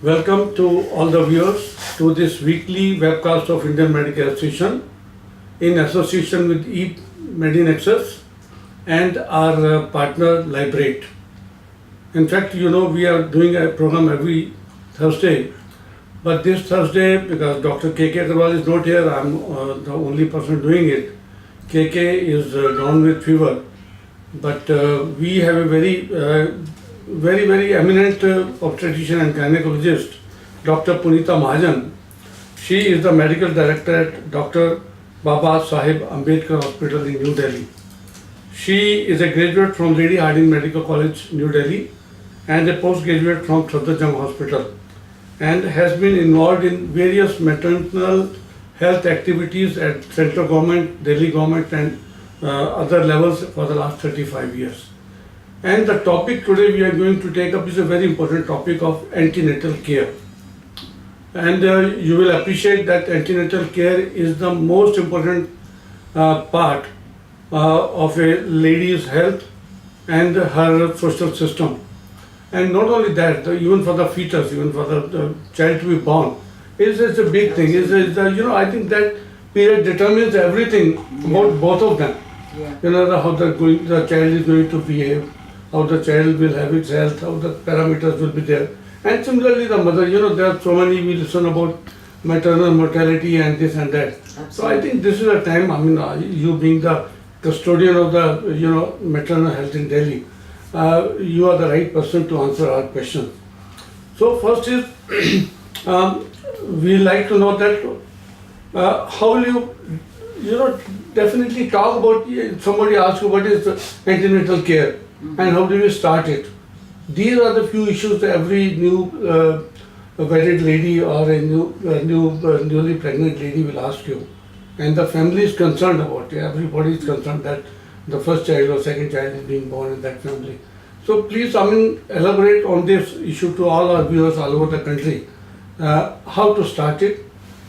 Welcome to all the viewers to this weekly webcast of Indian Medical Association in association with eMedinexus and our partner Librate. In fact, we are doing a program every Thursday, but this Thursday, because Dr. K.K. Agarwal is not here, I'm the only person doing it. KK is down with fever, but we have a very eminent obstetrician and gynecologist, Dr. Punita Mahajan. She is the medical director at Dr. Baba Sahib Ambedkar Hospital in New Delhi. She is a graduate from Lady Hardinge Medical College, New Delhi, and a postgraduate from Safdarjung Hospital, and has been involved in various maternal health activities at central government, Delhi government, and other levels for the last 35 years. And the topic today we are going to take up is a very important topic of antenatal care. And you will appreciate that antenatal care is the most important part of a lady's health and her social system. And not only that, even for the fetus, even for the child to be born, it's a big thing. I think that period determines everything about both of them. Yeah. How the child is going to behave, how the child will have its health, how the parameters will be there. And similarly the mother, there are so many, we listen about maternal mortality and this and that. Absolutely. So I think this is a time, you being the custodian of the, maternal health in Delhi, you are the right person to answer our question. So first is, we like to know that how will you, definitely talk about, somebody asks you what is antenatal care and how do you start it. These are the few issues that every new wedded lady or a newly pregnant lady will ask you. And the family is concerned about it. Everybody is concerned that the first child or second child is being born in that family. So please, elaborate on this issue to all our viewers all over the country. How to start it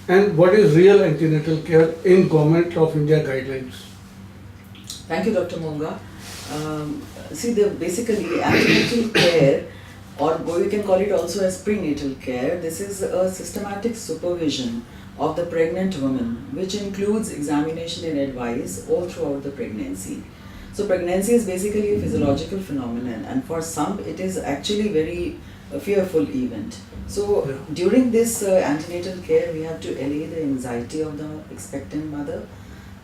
and what is real antenatal care in Government of India guidelines. Thank you, Dr. Monga. Basically antenatal care, or you can call it also as prenatal care, this is a systematic supervision of the pregnant woman, which includes examination and advice all throughout the pregnancy. So pregnancy is basically a physiological phenomenon, and for some it is actually very fearful event. So during this antenatal care, we have to allay the anxiety of the expectant mother,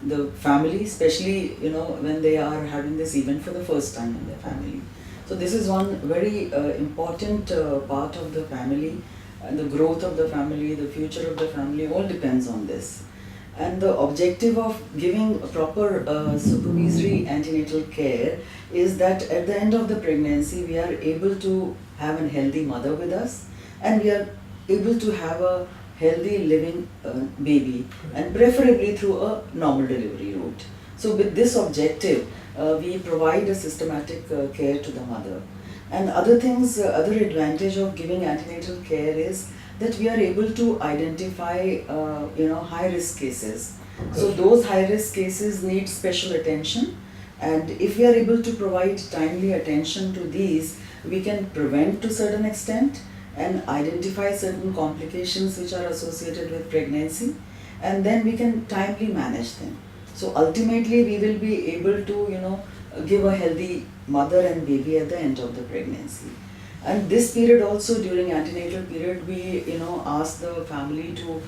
the family, especially when they are having this event for the first time in their family. So this is one very important part of the family, and the growth of the family, the future of the family, all depends on this. And the objective of giving proper supervisory antenatal care is that at the end of the pregnancy, we are able to have a healthy mother with us, and we are able to have a healthy living baby, and preferably through a normal delivery route. So with this objective, we provide a systematic care to the mother. And other advantage of giving antenatal care is that we are able to identify high-risk cases. So those high-risk cases need special attention, and if we are able to provide timely attention to these, we can prevent to a certain extent and identify certain complications which are associated with pregnancy, and then we can timely manage them. So ultimately we will be able to give a healthy mother and baby at the end of the pregnancy. And this period also, during antenatal period, we ask the family to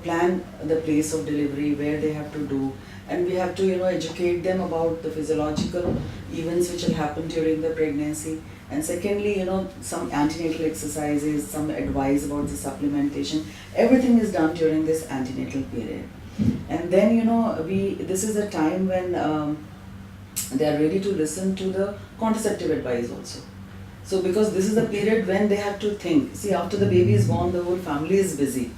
plan the place of delivery, where they have to do, and we have to educate them about the physiological events which will happen during the pregnancy. And secondly, some antenatal exercises, some advice about the supplementation, everything is done during this antenatal period. And then this is a time when they are ready to listen to the contraceptive advice also. So because this is the period when they have to think. See, after the baby is born, the whole family is busy.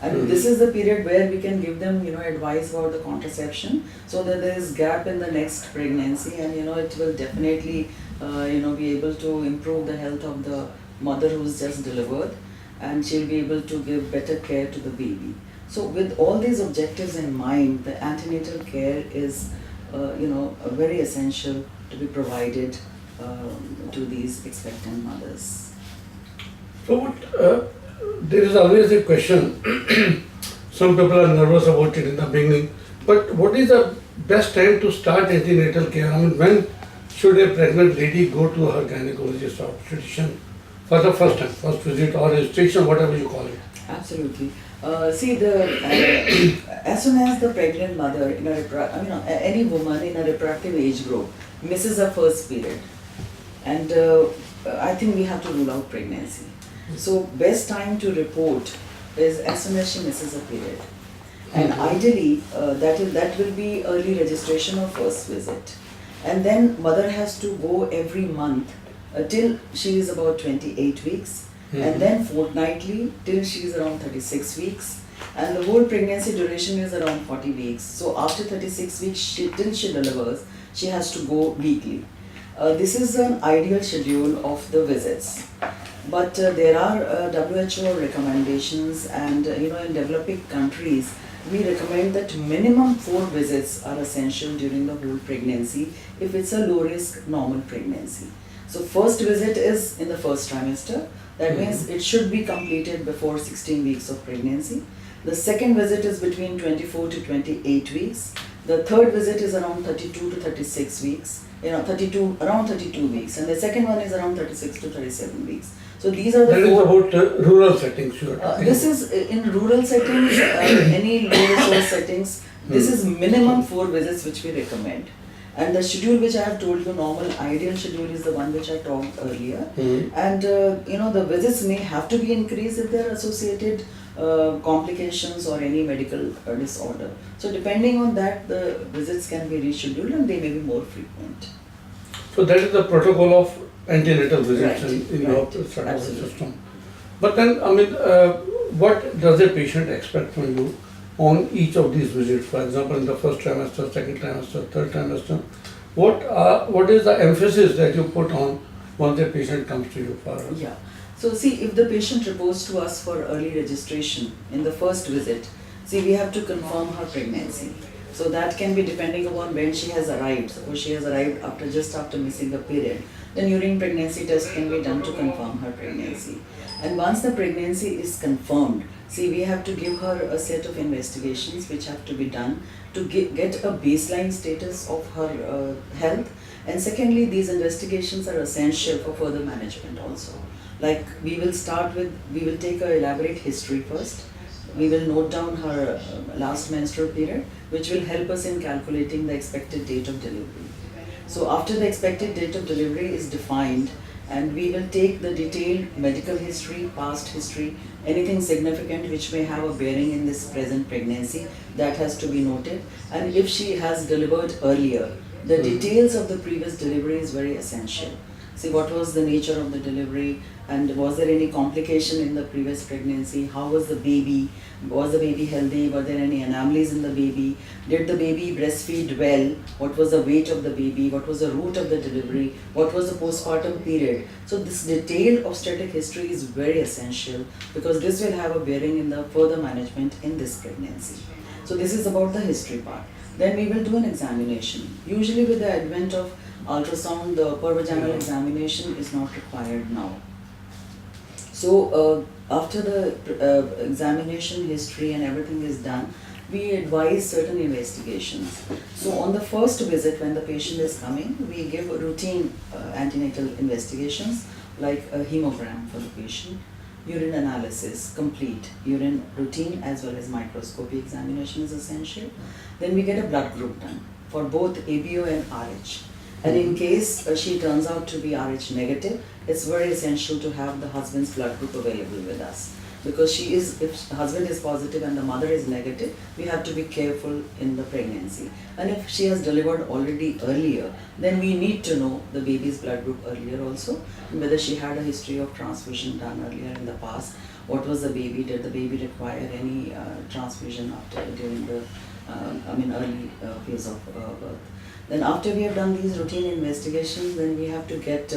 And this is the period where we can give them advice about the contraception, so that there is gap in the next pregnancy, and it will definitely be able to improve the health of the mother who's just delivered, and she'll be able to give better care to the baby. So with all these objectives in mind, the antenatal care is very essential to be provided to these expectant mothers. So there is always a question. Some people are nervous about it in the beginning. But what is the best time to start antenatal care? I mean, when should a pregnant lady go to her gynecologist or obstetrician for the first time, first visit or registration, whatever you call it? Absolutely. See, as soon as the pregnant mother in any woman in a reproductive age group misses her first period, and I think we have to rule out pregnancy. So best time to report is as soon as she misses a period, and ideally that will be early registration or first visit, and then mother has to go every month till she is about 28 weeks. And then fortnightly till she is around 36 weeks, and the whole pregnancy duration is around 40 weeks. So after 36 weeks till she delivers, she has to go weekly. This is an ideal schedule of the visits, but there are WHO recommendations, and in developing countries we recommend that minimum 4 visits are essential during the whole pregnancy if it's a low risk normal pregnancy. So first visit is in the first trimester. That means it should be completed before 16 weeks of pregnancy. The second visit is between 24 to 28 weeks. The third visit is around 32 to 36 weeks, around 32 weeks. And the second one is around 36 to 37 weeks. So these are the That is four. about rural settings you are talking This about. is in rural settings, any low resource settings. This is minimum 4 visits which we recommend. And the schedule which I have told you, normal ideal schedule, is the one which I talked earlier. And the visits may have to be increased if there are associated complications or any medical disorder. So depending on that, the visits can be rescheduled and they may be more frequent. So that is the protocol of antenatal visits Right, in your right, sort of absolutely. system. But then, I mean, what does a patient expect from you on each of these visits? For example, in the first trimester, second trimester, third trimester, what is the emphasis that you put on once a patient comes to you for? Yeah. So see, if the patient reports to us for early registration in the first visit, see, we have to confirm her pregnancy. So that can be depending upon when she has arrived. Suppose she has arrived just after missing a period, then urine pregnancy test can be done to confirm her pregnancy. And once the pregnancy is confirmed, see, we have to give her a set of investigations which have to be done to get a baseline status of her health. And secondly, these investigations are essential for further management also. Like we will take an elaborate history first. We will note down her last menstrual period, which will help us in calculating the expected date of delivery. So after the expected date of delivery is defined, and we will take the detailed medical history, past history, anything significant which may have a bearing in this present pregnancy, that has to be noted. And if she has delivered earlier, the details of the previous delivery is very essential. See, what was the nature of the delivery, and was there any complication in the previous pregnancy? How was the baby? Was the baby healthy? Were there any anomalies in the baby? Did the baby breastfeed well? What was the weight of the baby? What was the route of the delivery? What was the postpartum period? So this detailed obstetric history is very essential, because this will have a bearing in the further management in this pregnancy. So this is about the history part. Then we will do an examination. Usually with the advent of ultrasound, the pervaginal examination is not required now. So after the examination history and everything is done, we advise certain investigations. So on the first visit, when the patient is coming, we give routine antenatal investigations like a hemogram for the patient, urine analysis, complete urine routine, as well as microscopy examination is essential. Then we get a blood group done for both ABO and RH. And in case she turns out to be RH negative, it's very essential to have the husband's blood group available with us. Because if husband is positive and the mother is negative, we have to be careful in the pregnancy. And if she has delivered already earlier, then we need to know the baby's blood group earlier also, and whether she had a history of transfusion done earlier in the past. What was the baby? Did the baby require any transfusion during the early phase of birth? Then after we have done these routine investigations, then we have to get,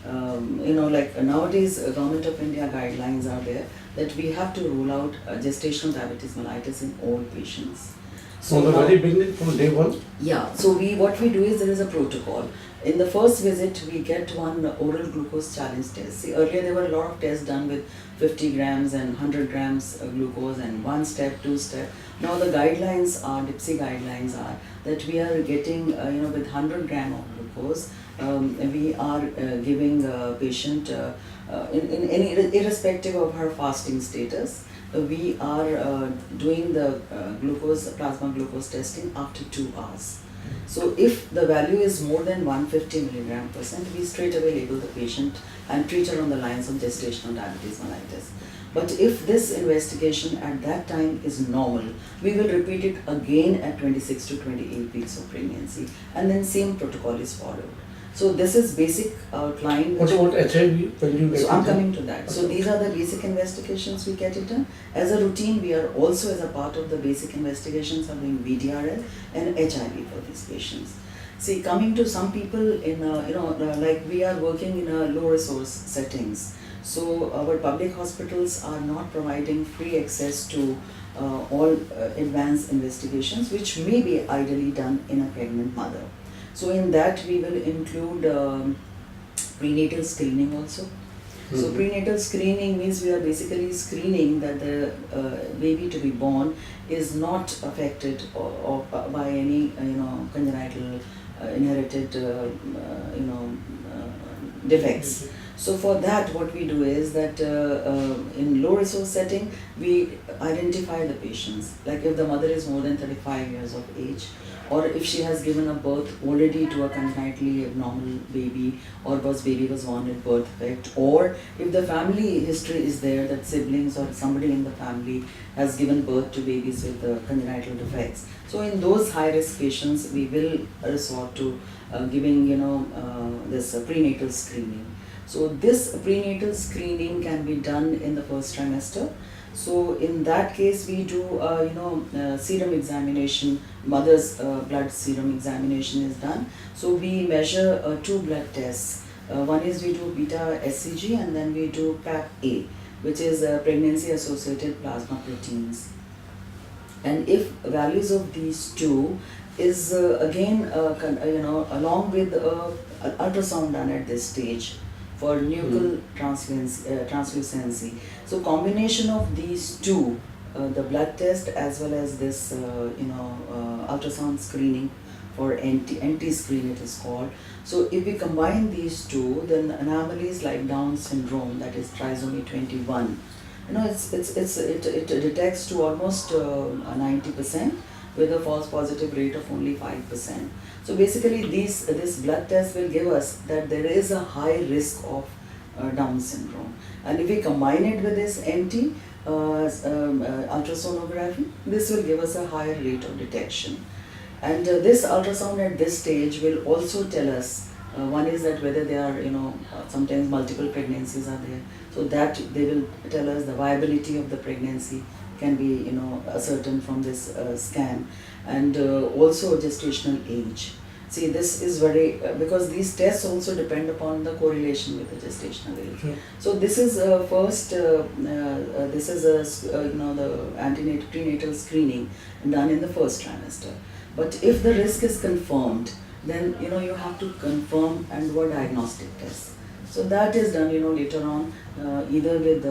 nowadays Government of India guidelines are there that we have to rule out gestational diabetes mellitus in all patients. From the now- very beginning, from day one. yeah, so what we do is there is a protocol. In the first visit, we get one oral glucose challenge test. See, earlier there were a lot of tests done with 50 grams and 100 grams glucose and one step, two step. Now the guidelines are, DIPSI guidelines are that we are getting, with 100 gram of glucose, we are giving a patient, in any, irrespective of her fasting status, we are doing the plasma glucose testing after 2 hours. So if the value is more than 150 milligram percent, we straight away label the patient and treat her on the lines of gestational diabetes mellitus. But if this investigation at that time is normal, we will repeat it again at 26 to 28 weeks of pregnancy, and then same protocol is followed. So this is basic outline. What about HIV? When you get So I'm it? coming to that. So these are the basic investigations we get it done. As a routine, we are also, as a part of the basic investigations, are doing VDRL and HIV for these patients. See, coming to some people in, like we are working in a low resource settings. So our public hospitals are not providing free access to all advanced investigations, which may be ideally done in a pregnant mother. So in that we will include prenatal screening also. So prenatal screening means we are basically screening that the baby to be born is not affected or by any congenital inherited defects. So for that, what we do is that in low resource setting, we identify the patients. Like if the mother is more than 35 years of age, or if she has given a birth already to a congenitally abnormal baby, or baby was born with birth defect, or if the family history is there that siblings or somebody in the family has given birth to babies with congenital defects. So in those high risk patients, we will resort to giving this prenatal screening. So this prenatal screening can be done in the first trimester. So in that case, we do serum examination. Mother's blood serum examination is done. So we measure 2 blood tests. One is we do beta SCG, and then we do PAP-A, which is pregnancy associated plasma proteins. And if values of these two is again along with ultrasound done at this stage for nuchal translucency. So combination of these two, the blood test as well as this ultrasound screening for NT screen it is called. So if we combine these two, then anomalies like Down syndrome, that is trisomy 21, it detects to almost 90% with a false positive rate of only 5%. So basically this blood test will give us that there is a high risk of Down syndrome. And if we combine it with this MT ultrasonography, this will give us a higher rate of detection. And this ultrasound at this stage will also tell us, one is that whether there are, sometimes multiple pregnancies are there. So that they will tell us the viability of the pregnancy can be, ascertained from this scan, and also gestational age. See, this is very, because these tests also depend upon the correlation with the gestational age. Sure. So this is first, this is the prenatal screening done in the first trimester. But if the risk is confirmed, then you have to confirm and do a diagnostic test. So that is done later on, either with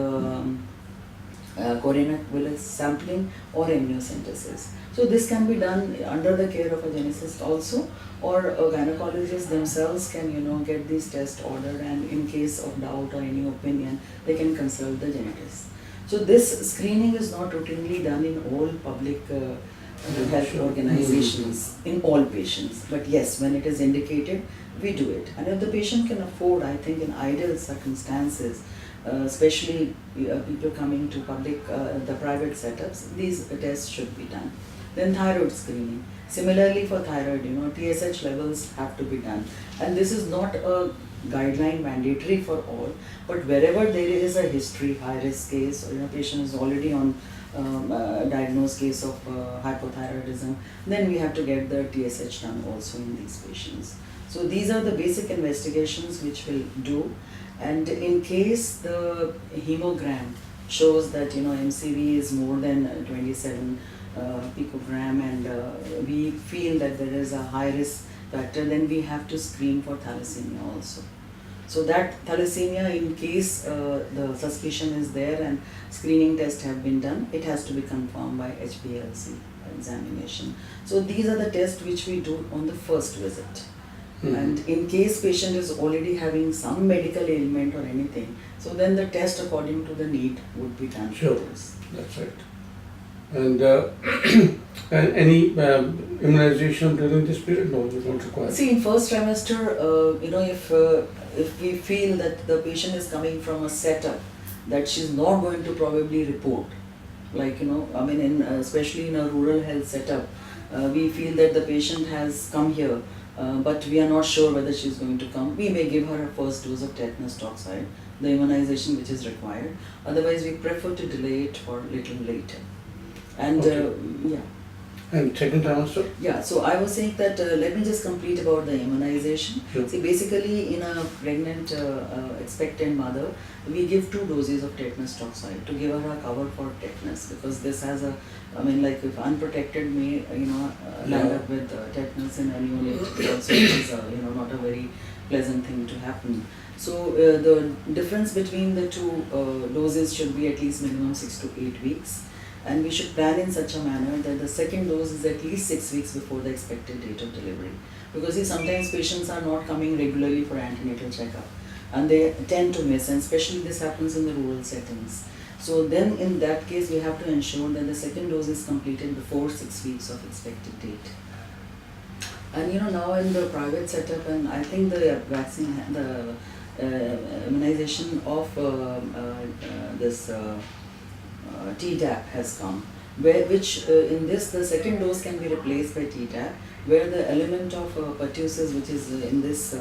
Corinna Willis sampling or amniocentesis. So this can be done under the care of a geneticist also, or gynecologists themselves can get these tests ordered, and in case of doubt or any opinion, they can consult the geneticist. So this screening is not routinely done in all public health organizations in all patients, but yes, when it is indicated, we do it. And if the patient can afford, I think in ideal circumstances, especially people coming to the private setups, these tests should be done. Then thyroid screening. Similarly for thyroid, TSH levels have to be done. And this is not a guideline mandatory for all, but wherever there is a history, high risk case, or patient is already on diagnosed case of hypothyroidism, then we have to get the TSH done also in these patients. So these are the basic investigations which we'll do. And in case the hemogram shows that MCV is more than 27 picogram and we feel that there is a high risk factor, then we have to screen for thalassemia also. So that thalassemia, in case the suspicion is there and screening tests have been done, it has to be confirmed by HPLC examination. So these are the tests which we do on the first visit. And in case patient is already having some medical ailment or anything, so then the test according to the need would be done. Sure, that's right. And and any immunization during this period? No, you don't require. See, in first trimester, if we feel that the patient is coming from a setup that she's not going to probably report, like especially in a rural health setup, we feel that the patient has come here, but we are not sure whether she's going to come. We may give her a first dose of tetanus toxoid, the immunization which is required. Otherwise, we prefer to delay it for a little later. And Okay. yeah. And second trimester? Yeah, so I was saying that let me just complete about the immunization. Sure. See, basically in a pregnant expectant mother, we give 2 doses of tetanus toxoid to give her a cover for tetanus, because this has a, if unprotected may, land up with tetanus in a neonate also, which is, not a very pleasant thing to happen. So the difference between the 2 doses should be at least minimum 6 to 8 weeks. And we should plan in such a manner that the second dose is at least 6 weeks before the expected date of delivery. Because see, sometimes patients are not coming regularly for antenatal checkup and they tend to miss, and especially this happens in the rural settings. So then in that case we have to ensure that the second dose is completed before 6 weeks of expected date. And now in the private setup, and I think the vaccine, the immunization of this Tdap has come, which in this the second dose can be replaced by Tdap, where the element of pertussis, which is in this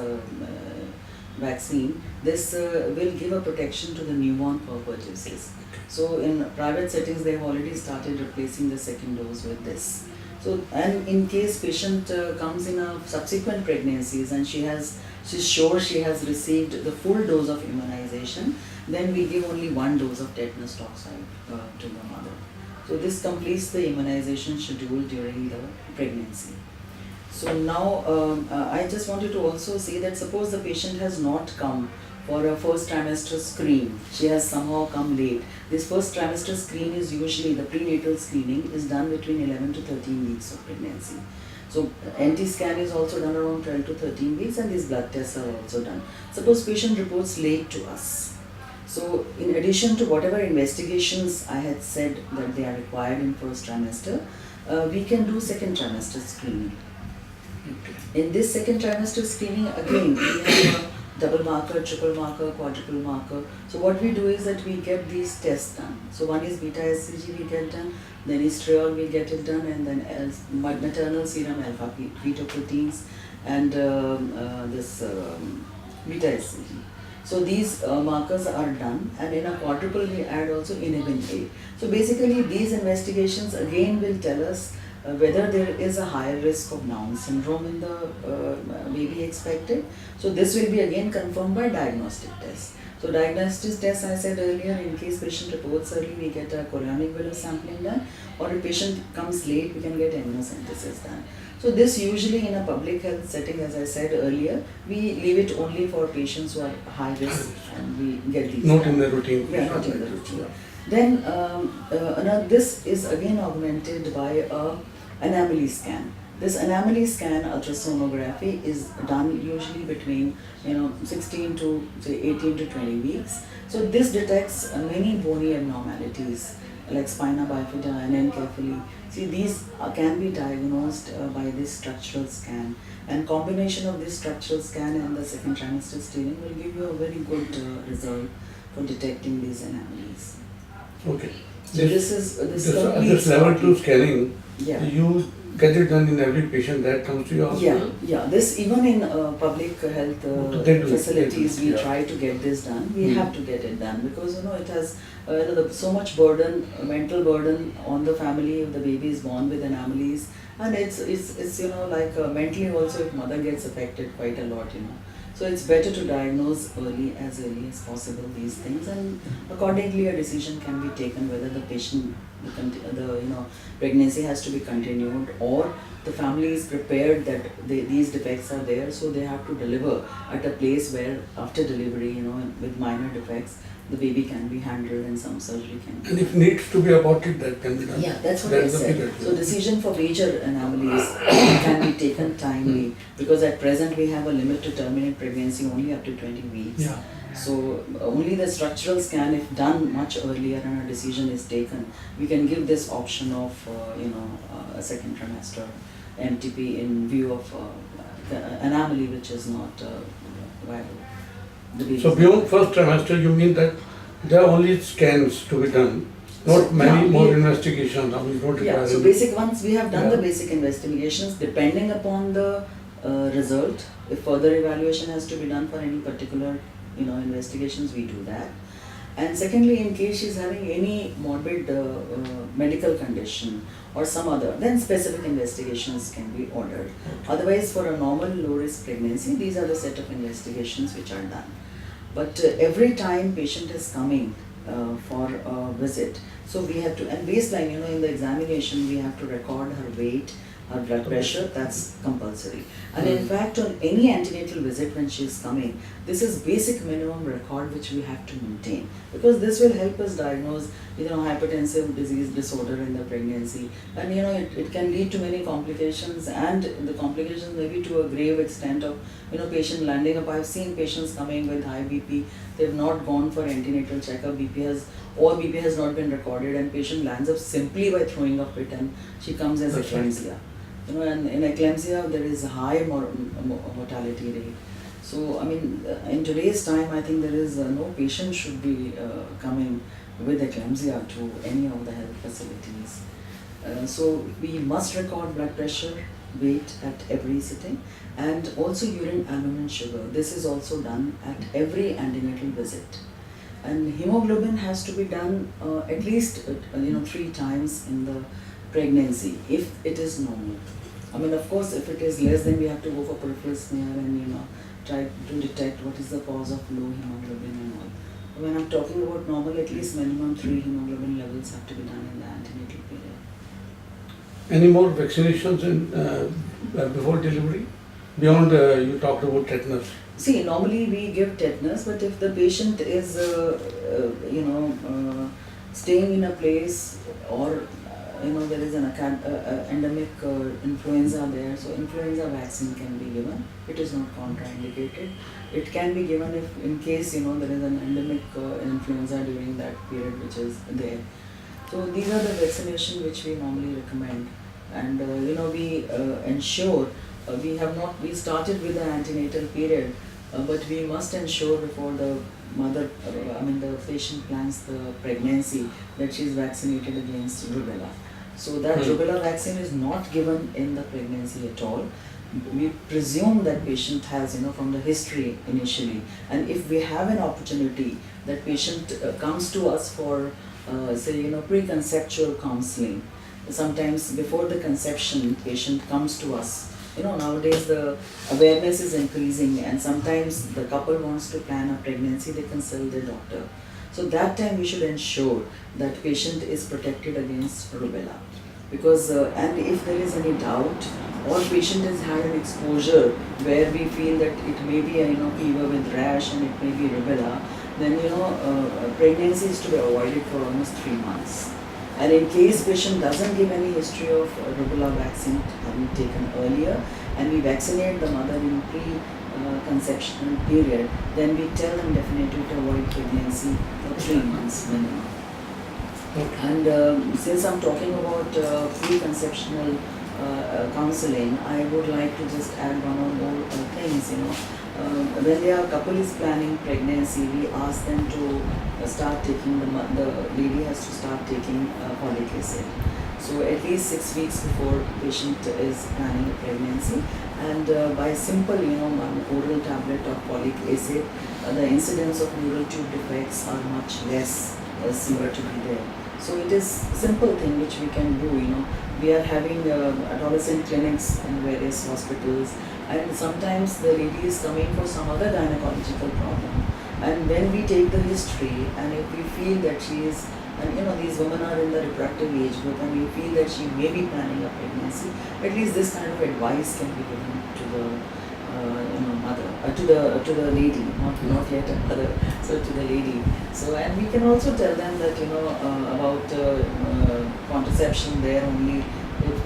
vaccine, this will give a protection to the newborn for pertussis. So in private settings they have already started replacing the second dose with this. So, and in case patient comes in a subsequent pregnancies and she's sure she has received the full dose of immunization, then we give only 1 dose of tetanus toxoid to the mother. So this completes the immunization schedule during the pregnancy. So now I just wanted to also say that suppose the patient has not come for a first trimester screen, she has somehow come late. This first trimester screen is usually, the prenatal screening is done between 11 to 13 weeks of pregnancy. So NT scan is also done around 12 to 13 weeks and these blood tests are also done. Suppose patient reports late to us. So in addition to whatever investigations I had said that they are required in first trimester, we can do second trimester screening. Okay. In this second trimester screening, again, we have a double marker, triple marker, quadruple marker. So what we do is that we get these tests done. So one is beta HCG we get done, then estriol we get it done, and then maternal serum alpha fetoproteins and this beta HCG. So these markers are done, and in a quadruple we add also inhibin A. So basically these investigations again will tell us whether there is a higher risk of Down syndrome in the baby expected. So this will be again confirmed by diagnostic tests. So diagnostic tests, I said earlier, in case patient reports early, we get a chorionic villus sampling done, or if patient comes late, we can get amniocentesis done. So this usually in a public health setting, as I said earlier, we leave it only for patients who are high risk and we get these. Not in the routine. Yeah, not in the routine. Then this is again augmented by a anomaly scan. This anomaly scan ultrasonography is done usually between 16 to say 18 to 20 weeks. So this detects many bony abnormalities like spina bifida and encephaly. See, these can be diagnosed by this structural scan, and combination of this structural scan and the second trimester staining will give you a very good result for detecting these anomalies. Okay. So this This level 2 scanning, yeah. you get it done in every patient that comes to your hospital? Yeah. This even in public health facilities, we try to get this done. We have to get it done because it has so much burden, mental burden on the family if the baby is born with anomalies, and it's like mentally also if mother gets affected quite a lot. So it's better to diagnose as early as possible these things, and accordingly a decision can be taken whether the patient the pregnancy has to be continued, or the family is prepared that these defects are there, so they have to deliver at a place where after delivery, with minor defects, the baby can be handled and some surgery can be And if needs to be aborted, that can be done. yeah, that's what That I is the said. period. So decision for major anomalies can be taken timely because at present we have a limit to terminate pregnancy only up to 20 weeks. Yeah. So only the structural scan, if done much earlier and a decision is taken, we can give this option of a second trimester MTP in view of the anomaly which is not viable. The baby So is beyond not- first trimester, you mean that there are only scans to be done, not many Yeah, more yeah. investigations. I mean, don't Yeah, require so any- basic ones, we have done the Yeah. basic investigations depending upon the result. If further evaluation has to be done for any particular, investigations, we do that. And secondly, in case she's having any morbid medical condition or some other, then specific investigations can be ordered. Otherwise, for a normal low-risk pregnancy, these are the set of investigations which are done. But every time patient is coming for a visit, so we have to, and baseline, in the examination, we have to record her weight, her blood pressure, that's compulsory. And in fact, on any antenatal visit when she is coming, this is basic minimum record which we have to maintain, because this will help us diagnose, hypertensive disease disorder in the pregnancy, and it can lead to many complications, and the complications may be to a grave extent of patient landing up. I've seen patients coming with high BP, they've not gone for antenatal checkup, BP has not been recorded, and patient lands up simply by throwing a fit, and she comes as That's right. eclampsia. And in eclampsia there is a high mortality rate. So in today's time, I think there is no patient should be coming with eclampsia to any of the health facilities. So we must record blood pressure, weight at every sitting, and also urine albumin sugar. This is also done at every antenatal visit. And hemoglobin has to be done at least 3 times in the pregnancy if it is normal. Of course, if it is less, then we have to go for peripheral smear and try to detect what is the cause of low hemoglobin and all. When I'm talking about normal, at least minimum 3 hemoglobin levels have to be done in the antenatal period. Any more vaccinations before delivery? Beyond, you talked about tetanus. See, normally we give tetanus, but if the patient is, staying in a place, or there is an endemic influenza there, so influenza vaccine can be given. It is not contraindicated. It can be given if, in case there is an endemic influenza during that period which is there. So these are the vaccination which we normally recommend, and we ensure we started with the antenatal period, but we must ensure before the mother, the patient plans the pregnancy, that she is vaccinated against rubella. So that rubella vaccine is not given in the pregnancy at all. We presume that patient has, from the history initially, and if we have an opportunity, that patient comes to us for, preconceptual counseling. Sometimes before the conception, patient comes to us. Nowadays the awareness is increasing, and sometimes the couple wants to plan a pregnancy, they consult their doctor. So that time we should ensure that patient is protected against rubella. Because, and if there is any doubt, or patient has had an exposure where we feel that it may be a fever with rash and it may be rubella, then pregnancy is to be avoided for almost 3 months. And in case patient doesn't give any history of rubella vaccine having taken earlier, and we vaccinate the mother in pre-conception period, then we tell them definitely to avoid pregnancy for 3 months minimum. Okay. And since I'm talking about preconceptional counseling, I would like to just add one or more things. When their couple is planning pregnancy, we ask them to start taking the lady has to start taking folic acid. So at least 6 weeks before patient is planning a pregnancy, and by simple, one oral tablet of folic acid, the incidence of neural tube defects are much less seem to be there. So it is simple thing which we can do. We are having adolescent clinics in various hospitals, and sometimes the lady is coming for some other gynecological problem, and when we take the history, and if we feel that she is and these women are in the reproductive age group and you feel that she may be planning a pregnancy, at least this kind of advice can be given to the mother, to the lady, not yet a mother, so to the lady. So, and we can also tell them that about contraception there only.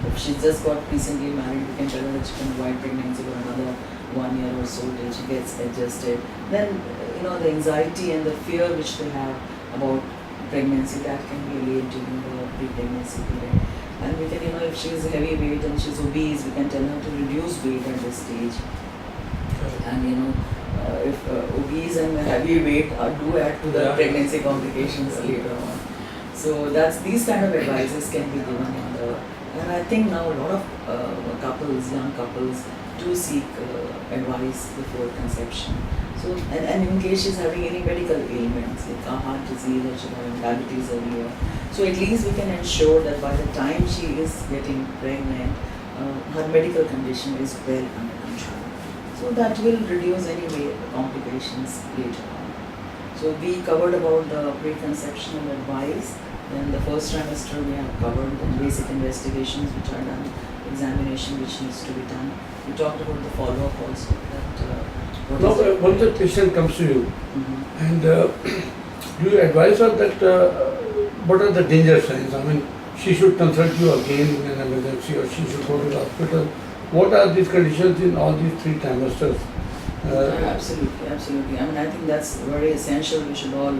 If she's just got recently married, we can tell her that she can avoid pregnancy for another 1 year or so till she gets adjusted. Then the anxiety and the fear which they have about pregnancy, that can be allayed during the pre-pregnancy period. And we can, if she is heavyweight and she's obese, we can tell her to reduce weight at this stage. And if obese and heavyweight do add to the pregnancy complications later on. So these kind of advices can be given and I think now a lot of couples, young couples, do seek advice before conception. So, and in case she's having any medical ailments, like a heart disease or she's having diabetes earlier, so at least we can ensure that by the time she is getting pregnant, her medical condition is well under control. So that will reduce anyway complications later on. So we covered about the preconceptional advice. Then the first trimester we have covered, the basic investigations which are done, examination which needs to be done. We talked about the follow-up also. That Now, once the patient comes to you, and do you advise her that what are the danger signs? I mean, she should consult you again in an emergency, or she should go to the hospital. What are these conditions in all these 3 trimesters? Absolutely. I mean, I think that's very essential. We should all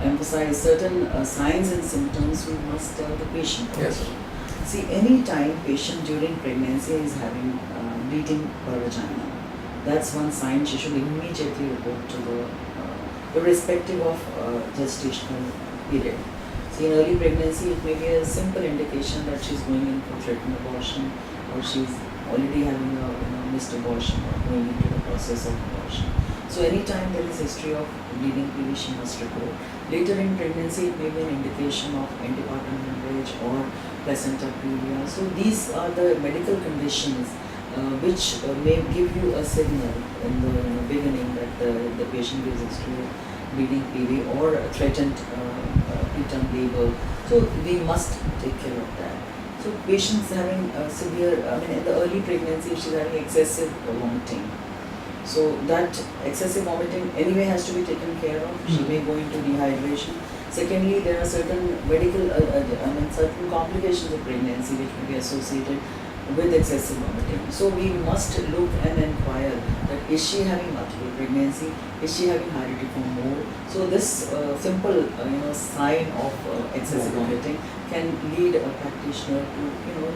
emphasize certain signs and symptoms we must tell the patient also. Yes. See, any time patient during pregnancy is having bleeding per vagina, that's one sign she should immediately report to the irrespective of gestational period. See, in early pregnancy, it may be a simple indication that she's going in for threatened abortion, or she's already having a missed abortion or going into the process of abortion. So anytime there is history of bleeding PV, she must report. Later in pregnancy, it may be an indication of antepartum hemorrhage or placenta previa. So these are the medical conditions which may give you a signal in the beginning that the patient is history of bleeding PV or threatened preterm labor. So we must take care of that. So patients having in the early pregnancy, if she's having excessive vomiting, so that excessive vomiting anyway has to be taken care of. She may go into dehydration. Secondly, there are certain certain complications of pregnancy which may be associated with excessive vomiting. So we must look and inquire that is she having multiple pregnancy? Is she having heredity for more? So this simple sign of excessive vomiting can lead a practitioner to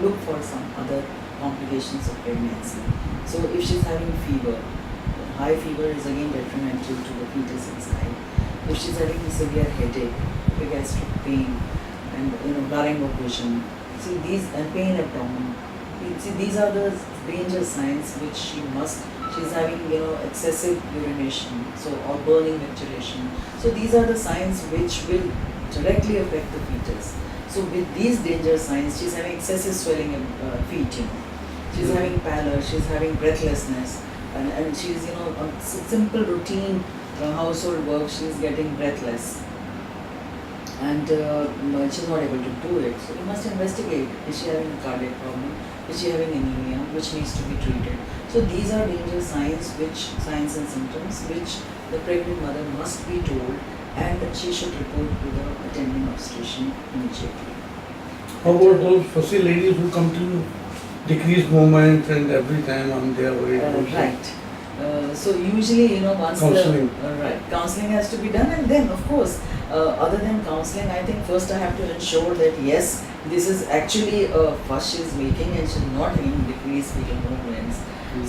look for some other complications of pregnancy. So if she's having fever, high fever is again detrimental to the fetus inside. If she's having a severe headache, gastric pain, and blurring of vision, see these and pain abdomen. See, these are the danger signs which she's having excessive urination, so or burning micturition. So these are the signs which will directly affect the fetus. So with these danger signs, she's having excessive swelling in feet, she's having pallor, she's having breathlessness, and she's on simple routine household work, she's getting breathless. And she's not able to do it. So we must investigate. Is she having a cardiac problem? Is she having anemia, which needs to be treated? So these are danger signs and symptoms which the pregnant mother must be told, and she should report to the attending obstetrician immediately. How about those fussy ladies who come to you, decreased movement and every time they are worried about right. So usually, once counseling. Counseling has to be done, and then of course, other than counseling, I think first I have to ensure that yes, this is actually a fuss she's making and she's not having decreased fetal movements.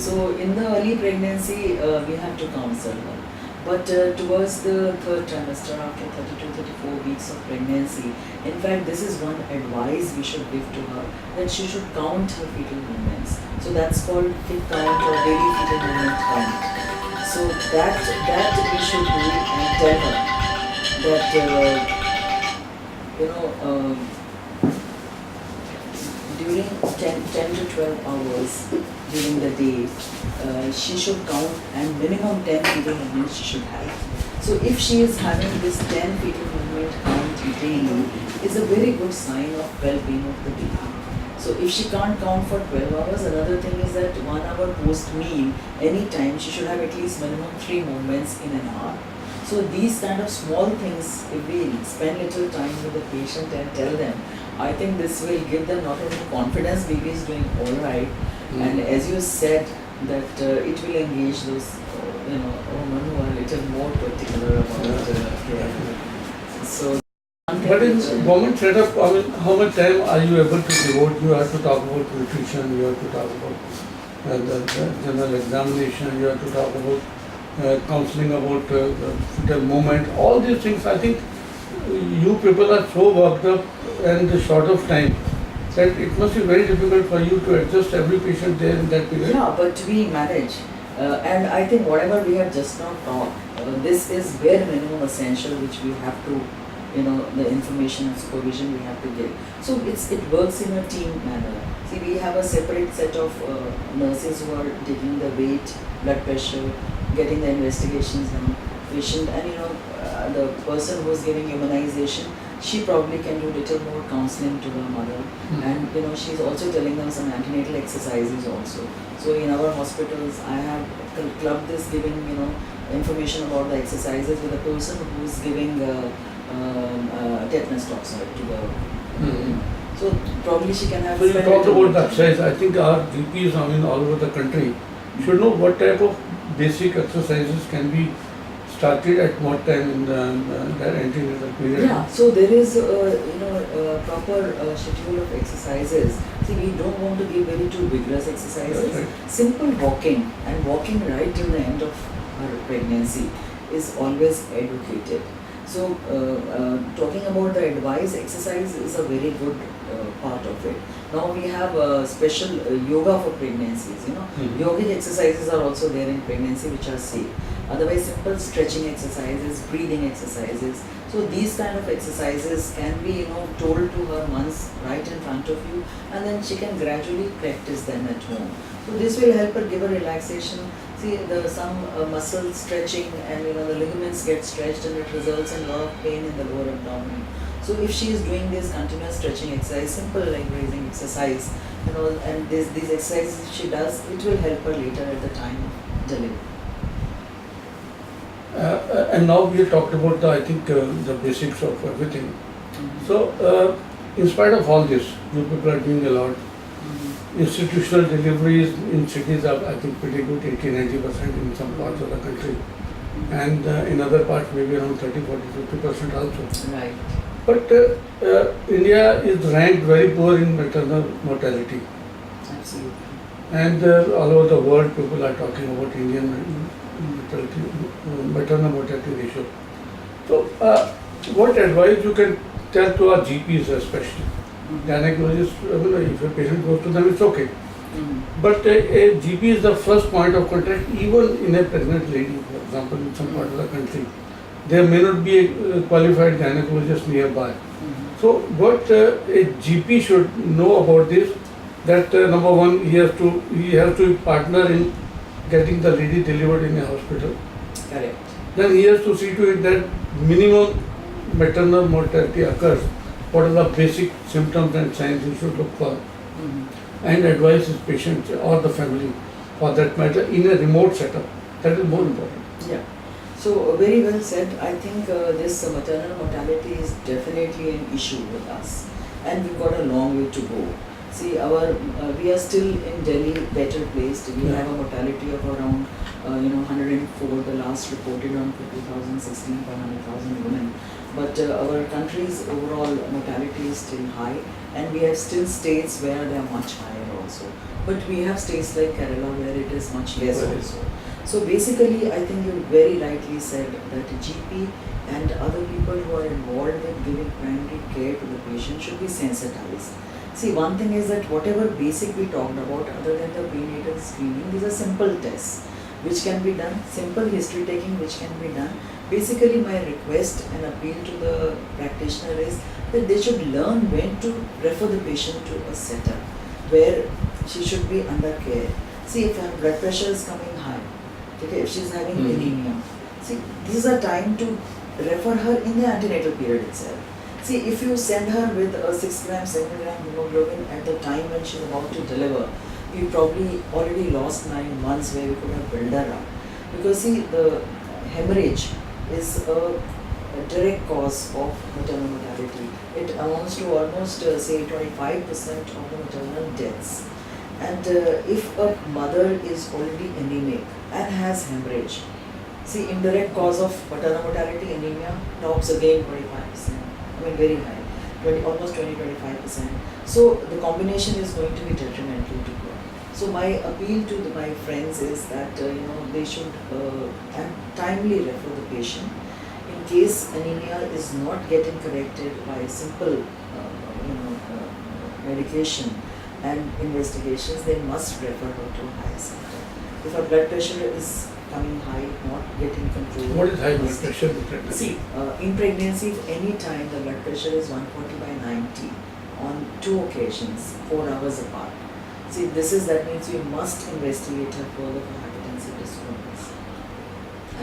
So in the early pregnancy, we have to counsel her. But towards the 3rd trimester, after 32-34 weeks of pregnancy, in fact, this is one advice we should give to her, that she should count her fetal movements. So that's called FIT count or daily fetal movement count. So that we should do and tell her that during 10 to 12 hours during the day, she should count, and minimum 10 fetal movements she should have. So if she is having this 10 fetal movement count daily is a very good sign of well-being of the baby. So if she can't count for 12 hours, another thing is that 1 hour post meal, anytime she should have at least minimum 3 movements in an hour. So these kind of small things, if we spend little time with the patient and tell them, I think this will give them not only confidence, baby is doing all right, and as you said, that it will engage those, women who are a little more particular about care. So, But in government setup, I mean, how much time are you able to devote? You have to talk about nutrition, you have to talk about the general examination, you have to talk about counseling about the fetal movement, all these things. I think you people are so worked up and the short of time that it must be very difficult for you to adjust every patient there in that period. yeah, but we manage. And I think whatever we have just now talked, this is bare minimum essential which we have to, the information and supervision we have to give. So it works in a team manner. See, we have a separate set of nurses who are taking the weight, blood pressure, getting the investigations done, patient, and the person who is giving immunization, she probably can do little more counseling to her mother, and she's also telling them some antenatal exercises also. So in our hospitals, I have clubbed this, giving information about the exercises with a person who's giving tetanus toxoid to the. So probably she can have. So you talked about the exercise. I think our GPs, I mean, all over the country should know what type of basic exercises can be started at what time in the antenatal period. Yeah, so there is a proper schedule of exercises. See, we don't want to give very too vigorous exercises. Right. Simple walking, and walking right till the end of her pregnancy is always educated. So talking about the advice, exercise is a very good part of it. Now we have special yoga for pregnancies. Yogic exercises are also there in pregnancy which are safe. Otherwise, simple stretching exercises, breathing exercises. So these kind of exercises can be told to her once right in front of you, and then she can gradually practice them at home. So this will help her give her relaxation. See, some muscle stretching, and the ligaments get stretched, and it results in a lot of pain in the lower abdomen. So if she is doing this continuous stretching exercise, simple leg raising exercise, and these exercises she does, it will help her later at the time of delivery. And now we have talked about the basics of everything. So in spite of all this, you people are doing a lot. Institutional deliveries in cities are, I think, pretty good, 80-90% in some parts of the country, and in other parts maybe around 30-40-50% also. Right. But India is ranked very poor in maternal mortality, Absolutely. and all over the world people are talking about Indian maternal mortality ratio. So what advice you can tell to our GPs especially? Gynecologists, if a patient goes to them, it's okay. But a GP is the first point of contact, even in a pregnant lady, for example, in some part of the country. There may not be a qualified gynecologist nearby. So what a GP should know about this, that number one, he has to partner in getting the lady delivered in a hospital. Correct. Then he has to see to it that minimum maternal mortality occurs. What are the basic symptoms and signs he should look for, and advise his patient or the family, for that matter, in a remote setup. That is more important. Yeah. So very well said. I think this maternal mortality is definitely an issue with us, and we've got a long way to go. See, we are still in Delhi better placed. We have a mortality of around 104, the last reported on 2016 per 100,000 women. But our country's overall mortality is still high, and we have still states where they are much higher also. But we have states like Kerala where it is much less also. So basically, I think you very rightly said that GP and other people who are involved in giving primary care to the patient should be sensitized. See, one thing is that whatever basic we talked about, other than the prenatal screening, these are simple tests which can be done, simple history taking which can be done. Basically, my request and appeal to the practitioner is that they should learn when to refer the patient to a setup where she should be under care. See, if her blood pressure is coming high, okay, if she is having anemia, see, this is a time to refer her in the antenatal period itself. See, if you send her with a 6 gram, 7 gram hemoglobin at the time when she's about to deliver, we probably already lost 9 months where we could have built her up. Because see, the hemorrhage is a direct cause of maternal mortality. It amounts to almost say 25% of the maternal deaths. And if a mother is already anemic and has hemorrhage, see, indirect cause of maternal mortality, anemia, tops again 25%. I mean, very high, almost 20-25%. So the combination is going to be detrimental to her. So my appeal to my friends is that they should timely refer the patient in case anemia is not getting corrected by simple medication and investigations. They must refer her to a higher center. If her blood pressure is coming high, not getting controlled. What is high blood pressure in pregnancy? See, in pregnancy, any time the blood pressure is 140/90 on 2 occasions, 4 hours apart. See, that means we must investigate her further for hypertensive disorders.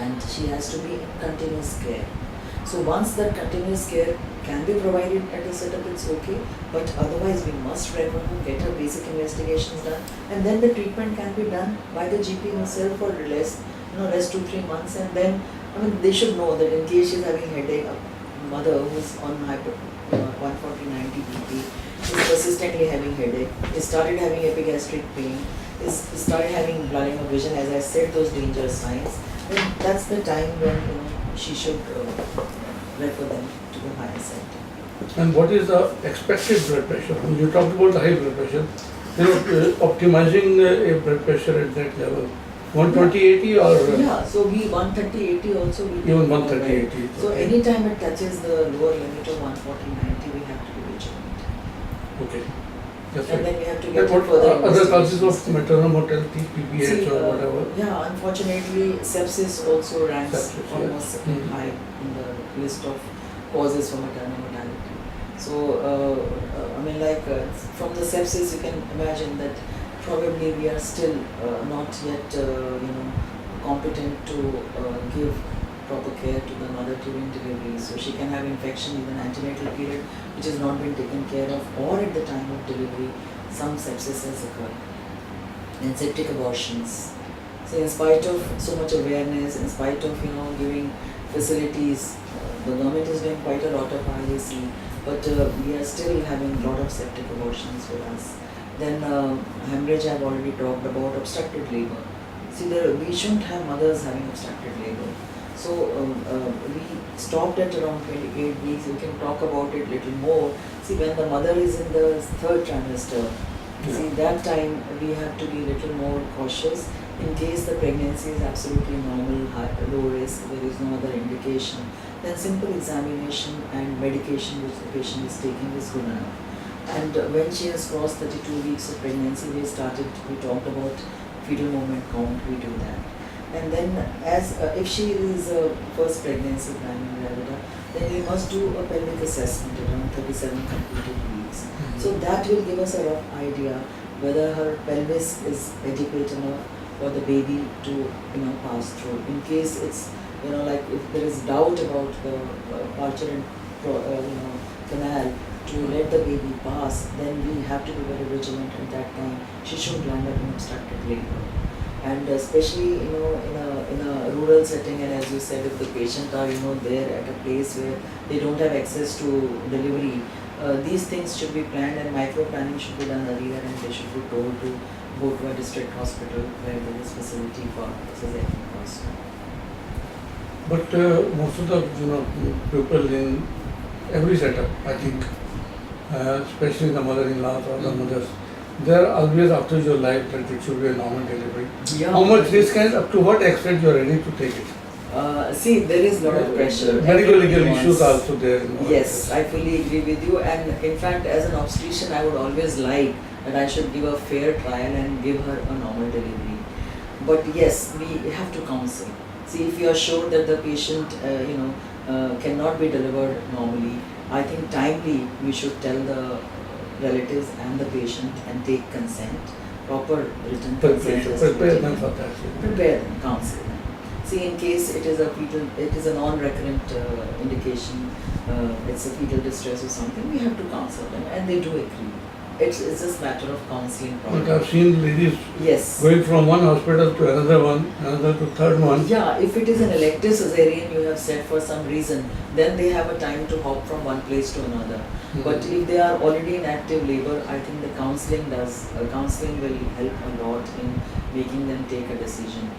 And she has to be in continuous care. So once that continuous care can be provided at the setup, it's okay. But otherwise, we must refer her, get her basic investigations done, and then the treatment can be done by the GP himself for rest 2-3 months. And then, they should know that in case she's having headache, a mother who's on 140/90 BP is persistently having headache, is started having epigastric pain, is started having blurring of vision, as I said, those danger signs, then that's the time when she should refer them to the higher center. And what is the expected blood pressure? When you talked about the high blood pressure, optimizing a blood pressure at that level, 120/80 or? Yeah, so we 130/80 also we even 130/80. So anytime it touches the lower limit of 140/90, we have to be vigilant. Okay. That's And right. then we have to And get what further other causes of investigations. maternal mortality, PPH or whatever? Yeah, unfortunately, sepsis also ranks Sepsis, yeah. almost high in the list of causes for maternal mortality. So, from the sepsis, you can imagine that probably we are still not yet, competent to give proper care to the mother during delivery. So she can have infection in the antenatal period, which has not been taken care of, or at the time of delivery, some sepsis has occurred. And septic abortions. So in spite of so much awareness, in spite of giving facilities, the government is doing quite a lot of IAC, but we are still having a lot of septic abortions with us. Then hemorrhage I've already talked about, obstructed labor. See, we shouldn't have mothers having obstructed labor. So we stopped at around 28 weeks. We can talk about it a little more. See, when the mother is in the 3rd trimester, see, that time we have to be a little more cautious. In case the pregnancy is absolutely normal, low risk, there is no other indication, then simple examination and medication which the patient is taking is good enough. And when she has crossed 32 weeks of pregnancy, we talked about fetal movement count, we do that. And then if she is first pregnancy planning gravida, then we must do a pelvic assessment around 37 completed weeks. Mm-hmm. So that will give us a rough idea whether her pelvis is adequate enough for the baby to pass through. In case it's if there is doubt about the parturient canal to let the baby pass, then we have to be very vigilant at that time. She should land up in obstructed labor. And especially in a rural setting, and as you said, if the patient are there at a place where they don't have access to delivery, these things should be planned, and micro planning should be done earlier, and they should be told to go to a district hospital where there is facility for cesarean also. But most of the people in every setup, I think, especially the mother-in-laws or the mothers, they are always after your life that it should be a normal delivery. Yeah. How much risk and up to what extent you are ready to take it? See, there is a lot of pressure. Medical legal Everybody issues wants- also there. Yes, I fully agree with you, and in fact, as an obstetrician, I would always like that I should give a fair trial and give her a normal delivery. But yes, we have to counsel. See, if you are sure that the patient, cannot be delivered normally, I think timely we should tell the relatives and the patient and take consent, proper written consent. Prepare them for that. Prepare them, counsel them. See, in case it is a non-recurrent indication, it's a fetal distress or something, we have to counsel them, and they do agree. It's just matter of counseling But problem. I've seen ladies Yes. going from one hospital to another one, another to third one. Yeah, if it is an elective cesarean, you have said for some reason, then they have a time to hop from one place to another. But if they are already in active labor, I think the counseling will help a lot in making them take a decision.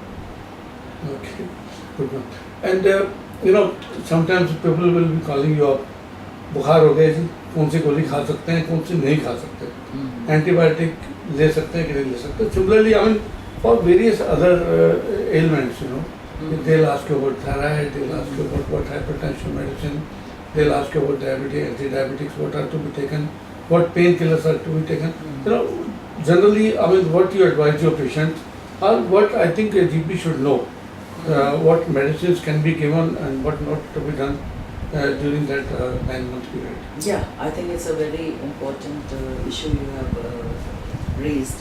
Okay, good one. And sometimes people will be calling you up. बुखार हो गया जी, कौन सी गोली खा सकते हैं, कौन सी नहीं खा सकते, एंटीबायोटिक ले सकते हैं कि नहीं ले सकते. Similarly, I mean, for various other ailments, they'll ask you about thyroid, they'll ask you about what hypertension medicine, they'll ask you about diabetes, anti-diabetics, what are to be taken, what painkillers are to be taken. Generally, I mean, what you advise your patient, or what I think a GP should know, what medicines can be given and what not to be done during that 9-month period. Yeah, I think it's a very important issue you have raised.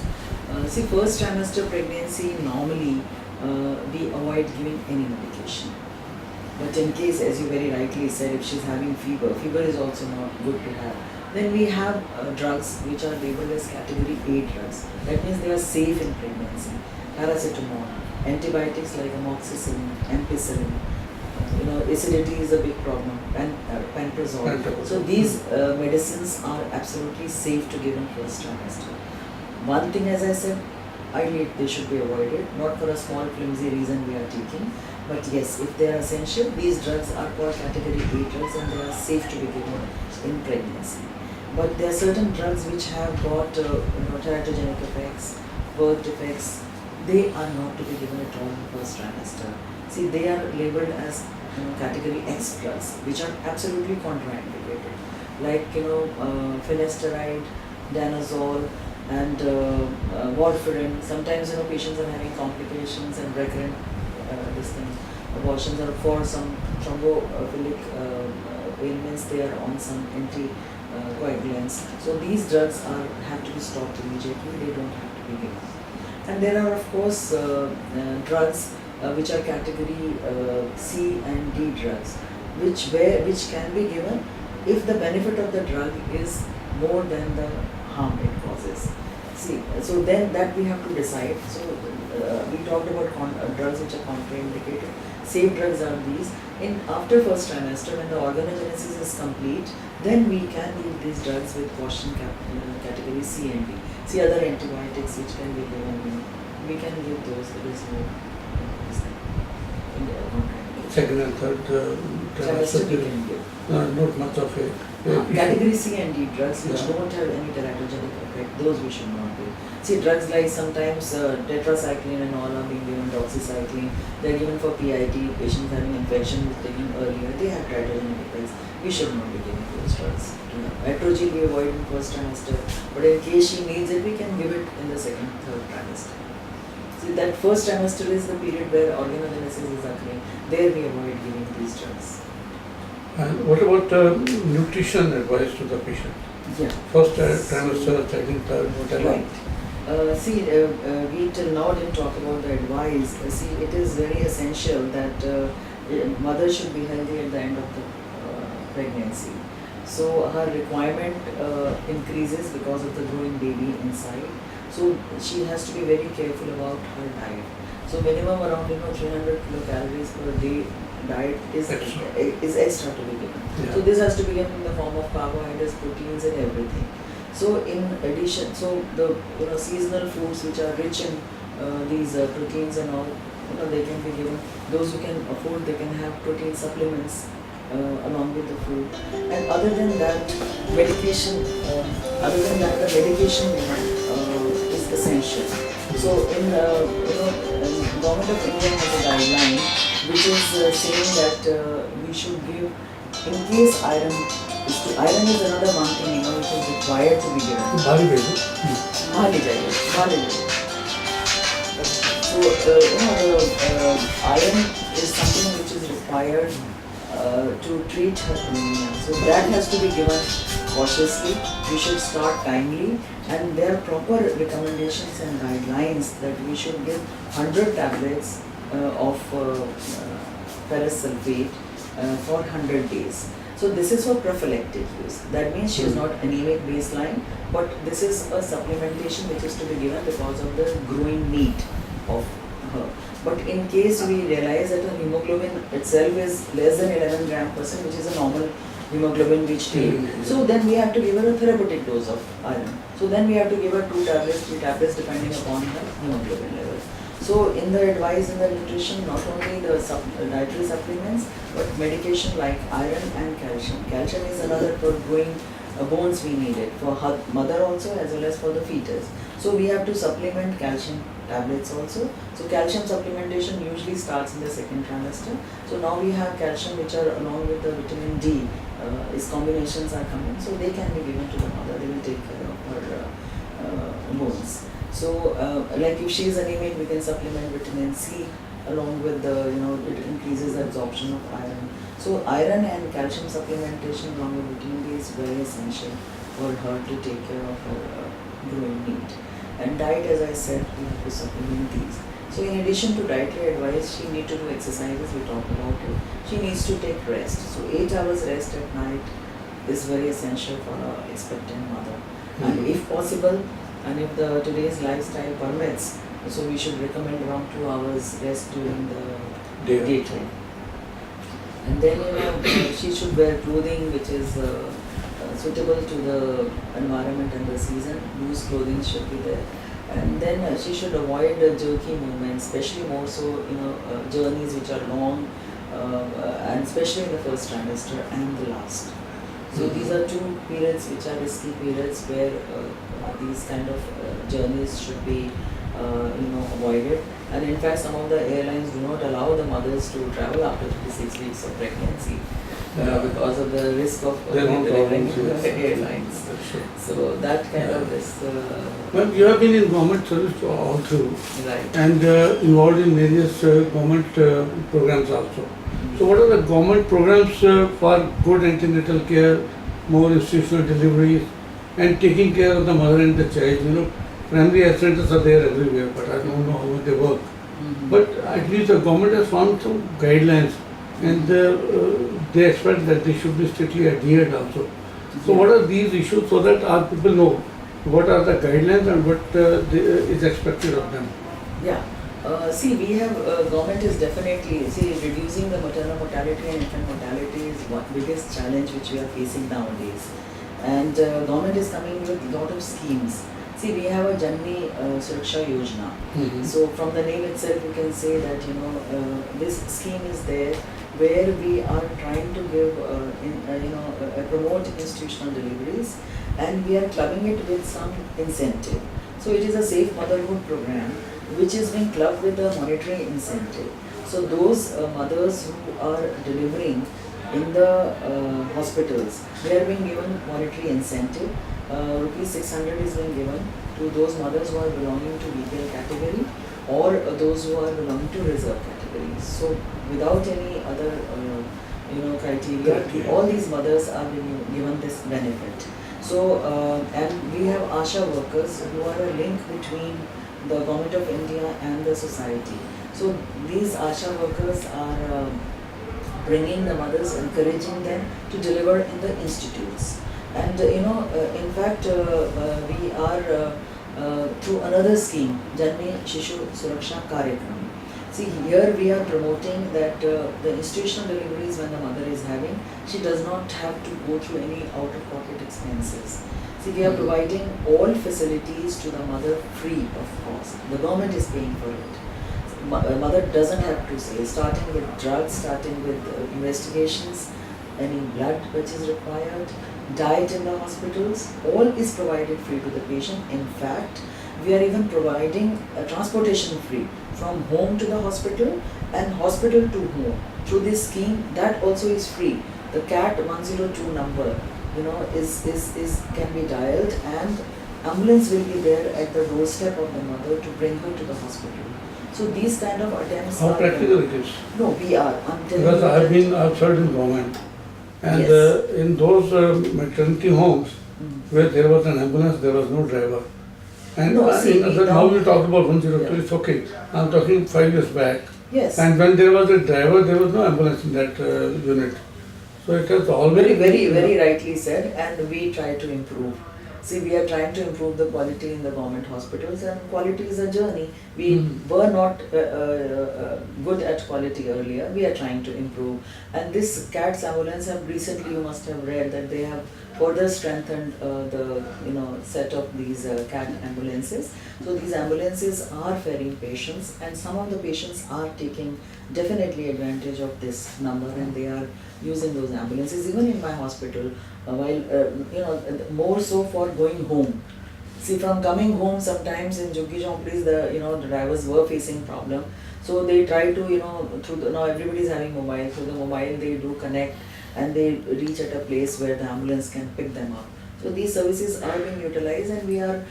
See, first trimester pregnancy, normally we avoid giving any medication. But in case, as you very rightly said, if she's having fever is also not good to have. Then we have drugs which are labeled as category A drugs. That means they are safe in pregnancy. Paracetamol, antibiotics like amoxicillin, ampicillin. Acidity is a big problem, and pantrazole. So these medicines are absolutely safe to give in first trimester. One thing, as I said, ideally they should be avoided, not for a small flimsy reason we are taking, but yes, if they are essential, these drugs are called category A drugs and they are safe to be given in pregnancy. But there are certain drugs which have got teratogenic effects, birth defects. They are not to be given at all in first trimester. See, they are labeled as category X drugs, which are absolutely contraindicated, like finasteride, danazole, and warfarin. Sometimes patients are having complications and recurrent abortions, or for some thrombophilic ailments, they are on some anticoagulants. So these drugs have to be stopped immediately. They don't have to be given. And there are, of course, drugs which are category C and D drugs, which can be given if the benefit of the drug is more than the harm it causes. See, so then that we have to decide. So we talked about drugs which are contraindicated. Safe drugs are these. After first trimester, when the organogenesis is complete, then we can give these drugs with caution category C and D. See, other antibiotics which can be given, we can give those. There is no Second and third trimester we can give. not much of a Category C and D drugs which don't have any teratogenic effect, those we should not give. See, drugs like sometimes tetracycline and all are being given, doxycycline, they are given for PIT, patients having infection with taking earlier, they have teratogenic effects. We should not be giving those drugs. Etrogil we avoid in first trimester, but in case she needs it, we can give it in the second, third trimester. See, that first trimester is the period where organogenesis is occurring. There we avoid giving these drugs. And what about nutrition advice to the patient? Yeah. First trimester, second, third, whatever. Right. See, we till now didn't talk about the advice. See, it is very essential that mother should be healthy at the end of the pregnancy. So her requirement increases because of the growing baby inside. So she has to be very careful about her diet. So minimum around 300 kilocalories per day diet is extra to be given. Yeah. So this has to be given in the form of carbohydrates, proteins, and everything. So in addition, so the seasonal foods which are rich in these proteins and all, they can be given. Those who can afford, they can have protein supplements along with the food. And other than that, medication. The medication is essential. So in Government of India has a guideline which is saying that we should give, in case iron is another one thing which is required to be given. Bhari baby. Bhali. So the iron is something which is required to treat her anemia. So that has to be given cautiously. We should start timely, and there are proper recommendations and guidelines that we should give 100 tablets of ferrous sulfate for 100 days. So this is for prophylactic use. That means she is not anemic baseline, but this is a supplementation which is to be given because of the growing need of her. But in case we realize that her hemoglobin itself is less than 11 gram percent, which is a normal hemoglobin which take, so then we have to give her a therapeutic dose of iron. So then we have to give her 2 tablets, 3 tablets depending upon her hemoglobin level. So in the advice in the nutrition, not only the dietary supplements, but medication like iron and calcium. Calcium is another for growing bones we need it for her mother also as well as for the fetus. So we have to supplement calcium tablets also. So calcium supplementation usually starts in the second trimester. So now we have calcium which are along with the vitamin D. Its combinations are coming, so they can be given to the mother. They will take care of her bones. So, like if she is anemic, we can supplement vitamin C along with the, it increases the absorption of iron. So, iron and calcium supplementation along with vitamin D is very essential for her to take care of her growing need. And diet, as I said, we have to supplement these. So, in addition to dietary advice, she needs to do exercises, we talked about it. She needs to take rest. So, 8 hours rest at night is very essential for an expectant mother. And if possible, and if the today's lifestyle permits, so we should recommend around 2 hours rest during the daytime. And then she should wear clothing which is suitable to the environment and the season. Loose clothing should be there. And then she should avoid jerky movements, especially more so journeys which are long, and especially in the first trimester and the last. So these are 2 periods which are risky periods where these kind of journeys should be avoided. And in fact, some of the airlines do not allow the mothers to travel after 36 weeks of pregnancy because of the risk of delivering to the airlines. So that kind of is. Well, you have been in government service all through, Right. and involved in various government programs also. So what are the government programs for good antenatal care, more institutional deliveries, and taking care of the mother and the child? Primary health centers are there everywhere, but I don't know how they work. But at least the government has found some guidelines, and they expect that they should be strictly adhered also. So what are these issues so that our people know what are the guidelines and what is expected of them? Yeah. See, we have, government is definitely, reducing the maternal mortality and infant mortality is one biggest challenge which we are facing nowadays. And government is coming with a lot of schemes. See, we have a Janani Suraksha Yojana. So from the name itself, you can say that, this scheme is there where we are trying to give, promote institutional deliveries, and we are clubbing it with some incentive. So it is a safe motherhood program which is being clubbed with a monetary incentive. So those mothers who are delivering in the hospitals, they are being given monetary incentive. Rupees 600 is being given to those mothers who are belonging to BPL category or those who are belonging to reserve categories. So without any other criteria, all these mothers are being given this benefit. So and we have ASHA workers who are a link between the Government of India and the society. So these ASHA workers are bringing the mothers, encouraging them to deliver in the institutes. And in fact, we are through another scheme, Janani Shishu Suraksha Karyakram. See, here we are promoting that the institutional deliveries when the mother is having, she does not have to go through any out-of-pocket expenses. See, we are providing all facilities to the mother free of cost. The government is paying for it. Mother doesn't have to say, starting with drugs, starting with investigations, any blood which is required, diet in the hospitals, all is provided free to the patient. In fact, we are even providing transportation free from home to the hospital and hospital to home. Through this scheme, that also is free. The CAT 102 number, can be dialed, and ambulance will be there at the doorstep of the mother to bring her to the hospital. So these kind of attempts How are practical it is? No, we are. I'm telling Because you I have that- been outside in government, and Yes. in those maternity homes where there was an ambulance, there was no driver. And No, see, now now- you talked about 102, Yeah. it's okay. I'm talking 5 years back. Yes. And when there was a driver, there was no ambulance in that unit. So it has always Very rightly said, and we try to improve. See, we are trying to improve the quality in the government hospitals, and quality is a journey. We were not good at quality earlier. We are trying to improve, and this CATS ambulance have recently, you must have read that they have further strengthened the set of these CAT ambulances. So these ambulances are ferrying patients, and some of the patients are taking definitely advantage of this number, and they are using those ambulances even in my hospital, more so for going home. See, from coming home, sometimes in Juggi Jhomplis, the drivers were facing problem, so they try to through the, now everybody is having mobile, through the mobile they do connect, and they reach at a place where the ambulance can pick them up. So these services are being utilized, and we are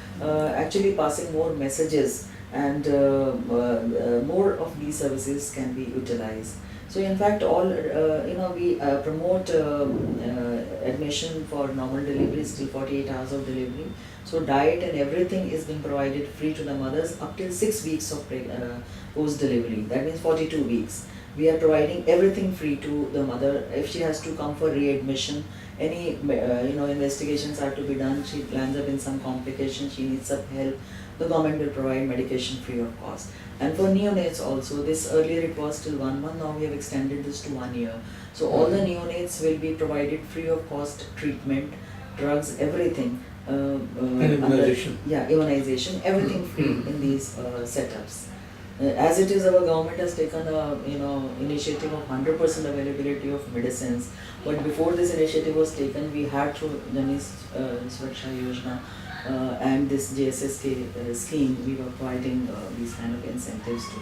actually passing more messages, and more of these services can be utilized. So in fact, all we promote admission for normal deliveries till 48 hours of delivery. So diet and everything is being provided free to the mothers up till 6 weeks of post delivery. That means 42 weeks. We are providing everything free to the mother. If she has to come for readmission, any investigations are to be done. She lands up in some complication, she needs some help. The government will provide medication free of cost. And for neonates also, this earlier it was till 1 month, now we have extended this to 1 year. So all the neonates will be provided free of cost treatment, drugs, everything. And immunization. Immunization, everything free in these setups. As it is, our government has taken a initiative of 100% availability of medicines. But before this initiative was taken, we had through Jani Suraksha Yojana and this JSSK scheme, we were providing these kind of incentives to.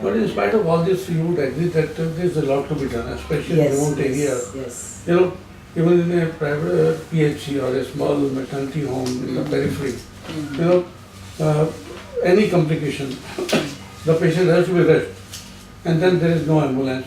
But in spite of all this, you would agree that there is a lot to be done, especially in remote areas. Yes. Even in a private PHC or a small maternity home in the periphery, any complication, the patient has to be rushed, and then there is no ambulance,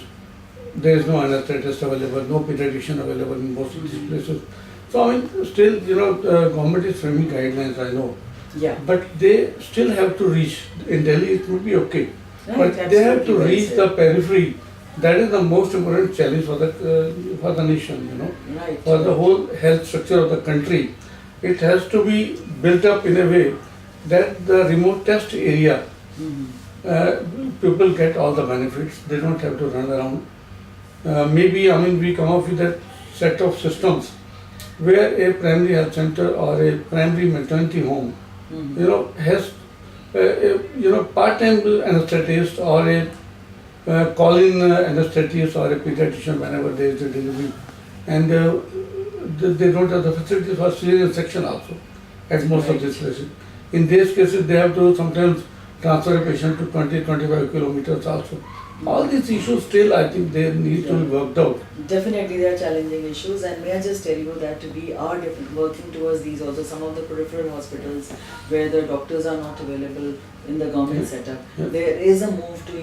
there is no anesthetist available, no pediatrician available in most of these places. So I mean, still, government is framing guidelines, I know. Yeah. But they still have to reach. In Delhi, it would be okay. Right, But they have to absolutely reach well the periphery. That is the most important challenge for the nation. Right. For the whole health structure of the country. It has to be built up in a way that the remote test area, people get all the benefits. They don't have to run around. We come up with a set of systems where a primary health center or a primary maternity home, has part-time anesthetist or a call-in anesthetist or a pediatrician whenever there is a delivery, and they don't have the facilities for cesarean section also at most of these places. In these cases, they have to sometimes transfer a patient to 20-25 kilometers also. All these issues still, I think, they need to be worked out. Definitely, they are challenging issues, and may I just tell you that we are working towards these also. Some of the peripheral hospitals where the doctors are not available in the government setup, there is a move to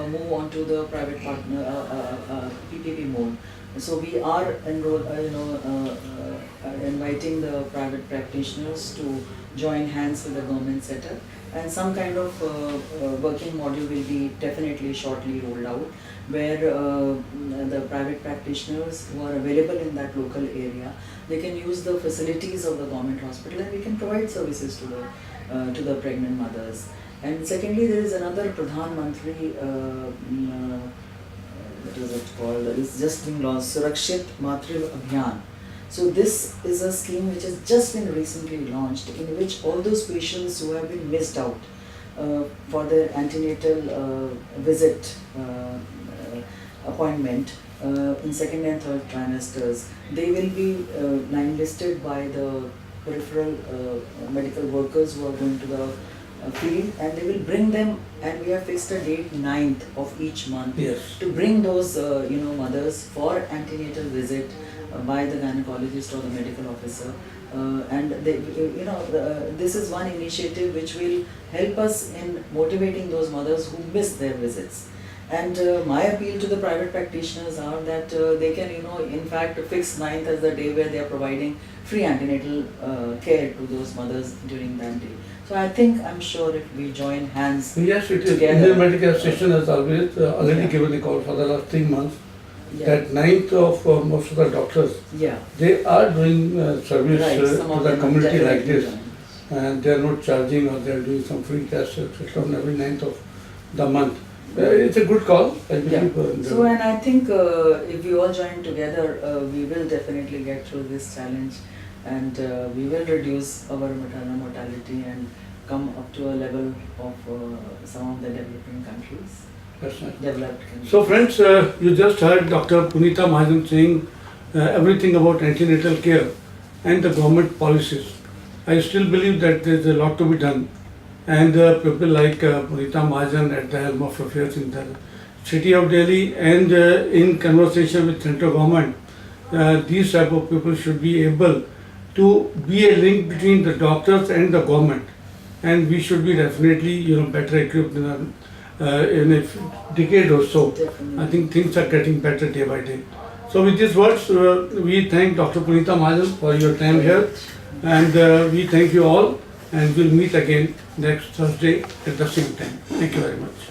move on to the private partner PPP mode. So we are inviting the private practitioners to join hands with the government setup, and some kind of working model will be definitely shortly rolled out, where the private practitioners who are available in that local area, they can use the facilities of the government hospital, and we can provide services to the pregnant mothers. And secondly, there is another Pradhan Mantri, what is it called? It's just been launched, Surakshit Matru Abhiyan. So this is a scheme which has just been recently launched, in which all those patients who have been missed out for their antenatal visit appointment in second and third trimesters, they will be line listed by the peripheral medical workers who are going to the field, and they will bring them, and we have fixed a date 9th of each month to bring those mothers for antenatal visit by the gynecologist or the medical officer, and they, this is one initiative which will help us in motivating those mothers who miss their visits. And my appeal to the private practitioners are that they can, in fact, fix 9th as the day where they are providing free antenatal care to those mothers during that day. So I think, I'm sure if we join hands, Yes, it is. Together. Indian Medical Association has always already Yeah. given a call for the last 3 months. yeah, That ninth of most of the doctors, yeah, they are doing service right, some to of the them community like definitely this. join. And they are not charging or they are doing some free tests, etc. on every ninth of the month. It's a good call, I believe. So, and I think if we all join together, we will definitely get through this challenge, and we will reduce our maternal mortality and come up to a level of some of the developing countries, That's nice. developed countries. So friends, you just heard Dr. Punita Mahajan saying everything about antenatal care and the government policies. I still believe that there is a lot to be done, and people like Punita Mahajan at the helm of affairs in the city of Delhi and in conversation with central government, these type of people should be able to be a link between the doctors and the government, and we should be definitely better equipped in a decade or so. Definitely. I think things are getting better day by day. So with these words, we thank Dr. Punita Mahajan for your time here, and we thank you all, and we'll meet again next Thursday at the same time. Thank you very much.